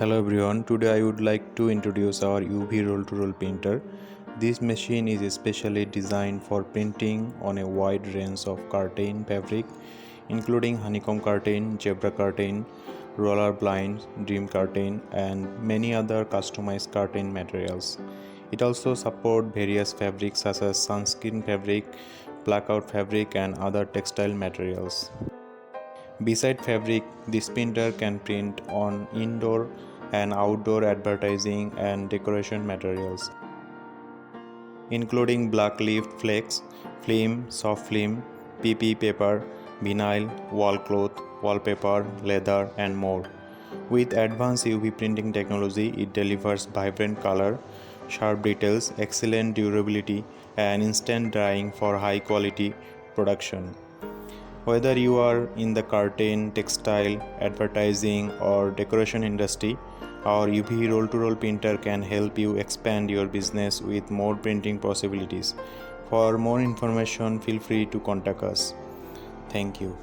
Hello everyone, today I would like to introduce our UV roll-to-roll printer. This machine is especially designed for printing on a wide range of curtain fabric including honeycomb curtain, zebra curtain, roller blinds, dream curtain and many other customized curtain materials. It also supports various fabrics such as sunscreen fabric, blackout fabric and other textile materials. Beside fabric, this printer can print on indoor and outdoor advertising and decoration materials, including black leaf flakes, film, soft film, PP paper, vinyl, wall cloth, wallpaper, leather, and more. With advanced UV printing technology, it delivers vibrant color, sharp details, excellent durability, and instant drying for high quality production. Whether you are in the curtain, textile, advertising, or decoration industry, our UV roll-to-roll printer can help you expand your business with more printing possibilities. For more information, feel free to contact us. Thank you.